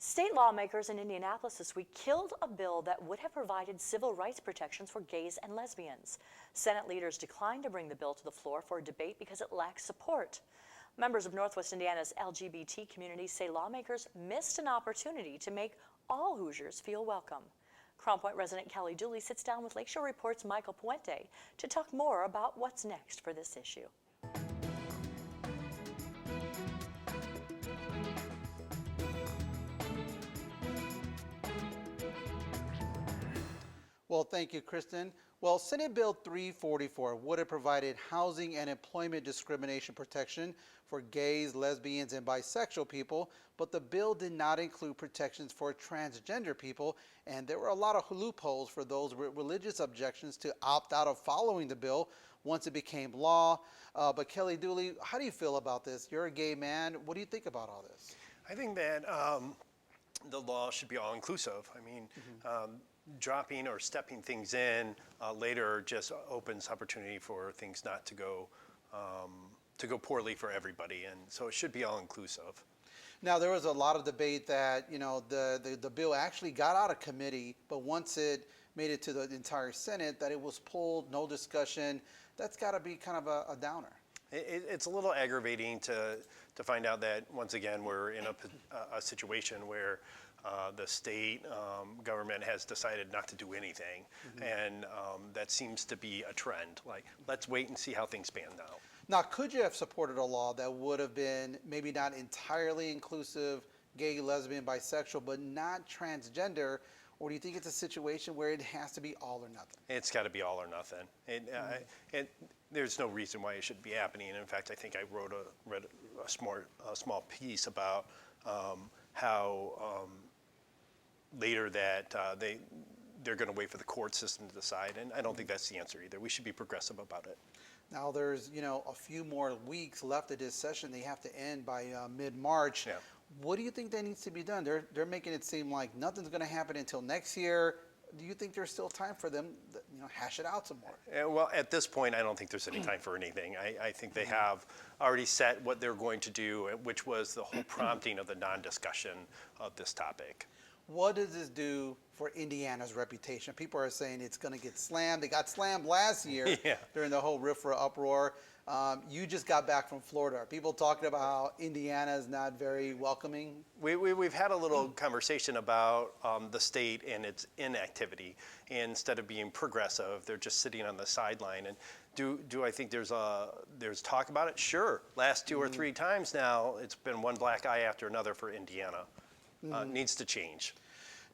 State lawmakers in Indianapolis this week killed a bill that would have provided civil rights protections for gays and lesbians. Senate leaders declined to bring the bill to the floor for a debate because it lacks support. Members of Northwest Indiana's LGBT community say lawmakers missed an opportunity to make all Hoosiers feel welcome. Crown Point resident Kelly Dooley sits down with Lakeshore Report's Michael Puente to talk more about what's next for this issue. Well, thank you, Kristen. Well, Senate Bill 344 would have provided housing and employment discrimination protection for gays, lesbians, and bisexual people, but the bill did not include protections for transgender people, and there were a lot of loopholes for those with religious objections to opt out of following the bill once it became law. But Kelly Dooley, how do you feel about this? You're a gay man. What do you think about all this? I think that the law should be all-inclusive. I mean, dropping or stepping things in later just opens opportunity for things not to go poorly for everybody, and so it should be all-inclusive. Now, there was a lot of debate that, you know, the bill actually got out of committee, but once it made it to the entire Senate, that it was pulled, no discussion. That's got to be kind of a downer. It's a little aggravating to find out that, once again, we're in a situation where the state government has decided not to do anything, and that seems to be a trend. Like, let's wait and see how things pan out. Now, could you have supported a law that would have been maybe not entirely inclusive, gay, lesbian, bisexual, but not transgender? Or do you think it's a situation where it has to be all or nothing? It's got to be all or nothing. There's no reason why it should be happening. In fact, I think I read a small piece about how later that they're going to wait for the court system to decide, and I don't think that's the answer either. We should be progressive about it. Now, there's a few more weeks left of this session. They have to end by mid-March. Yeah. What do you think that needs to be done? They're making it seem like nothing's going to happen until next year. Do you think there's still time for them to hash it out some more? Well, at this point, I don't think there's any time for anything. I think they have already set what they're going to do, which was the whole prompting of the non-discussion of this topic. What does this do for Indiana's reputation? People are saying it's going to get slammed. They got slammed last year during the whole RFRA uproar. You just got back from Florida. Are people talking about how Indiana is not very welcoming? We've had a little conversation about the state and its inactivity. And instead of being progressive, they're just sitting on the sideline. And do I think there's talk about it? Sure. Last 2 or 3 times now, it's been one black eye after another for Indiana. Needs to change.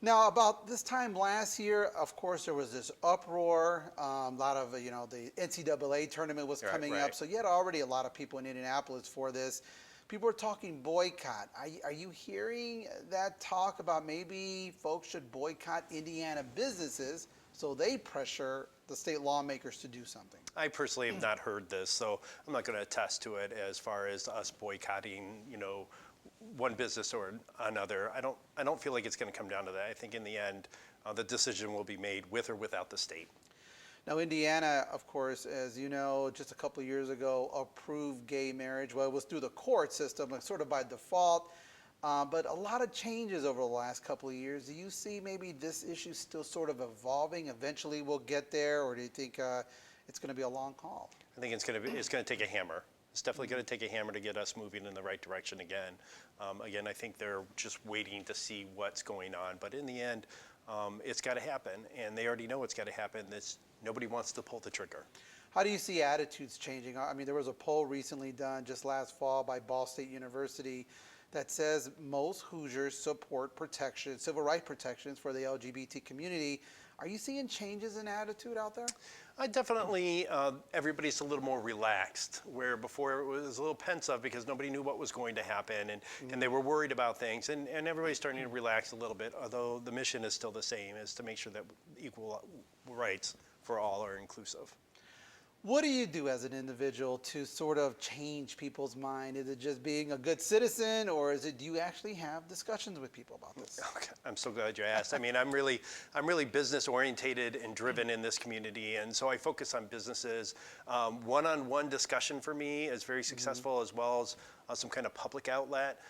Now, about this time last year, of course, there was this uproar. A lot of, the NCAA tournament was coming up. So you had already a lot of people in Indianapolis for this. People were talking boycott. Are you hearing that talk about maybe folks should boycott Indiana businesses so they pressure the state lawmakers to do something? I personally have not heard this, so I'm not going to attest to it as far as us boycotting, one business or another. I don't feel like it's going to come down to that. I think in the end, the decision will be made with or without the state. Now, Indiana, of course, as you know, just a couple of years ago, approved gay marriage. Well, it was through the court system, like sort of by default. But a lot of changes over the last couple of years. Do you see maybe this issue still sort of evolving? Eventually we'll get there, or do you think it's going to be a long haul? I think it's going to take a hammer. It's definitely going to take a hammer to get us moving in the right direction again. Again, I think they're just waiting to see what's going on. But in the end, it's got to happen, and they already know it's got to happen. Nobody wants to pull the trigger. How do you see attitudes changing? I mean, there was a poll recently done just last fall by Ball State University that says most Hoosiers support civil rights protections for the LGBT community. Are you seeing changes in attitude out there? Definitely, everybody's a little more relaxed, where before it was a little pensive because nobody knew what was going to happen, and they were worried about things, and everybody's starting to relax a little bit, although the mission is still the same, is to make sure that equal rights for all are inclusive. What do you do as an individual to sort of change people's mind? Is it just being a good citizen, or do you actually have discussions with people about this? Okay. I'm so glad you asked. I mean, I'm really business orientated and driven in this community, and so I focus on businesses. One-on-one discussion for me is very successful, as well as some kind of public outlet.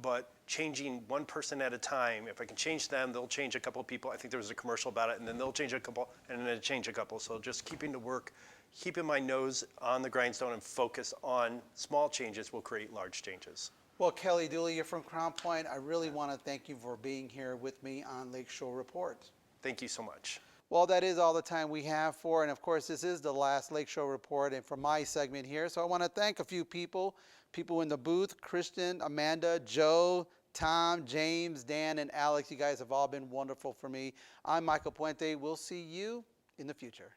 But changing one person at a time, if I can change them, they'll change a couple of people. I think there was a commercial about it, and then they'll change a couple, and then change a couple. So just keeping my nose on the grindstone and focus on small changes will create large changes. Well, Kelly Dooley, you're from Crown Point. I really want to thank you for being here with me on Lakeshore Report. Thank you so much. Well, that is all the time we have for, and of course, this is the last Lakeshore Report and for my segment here. So I want to thank a few people in the booth, Kristen, Amanda, Joe, Tom, James, Dan, and Alex. You guys have all been wonderful for me. I'm Michael Puente. We'll see you in the future.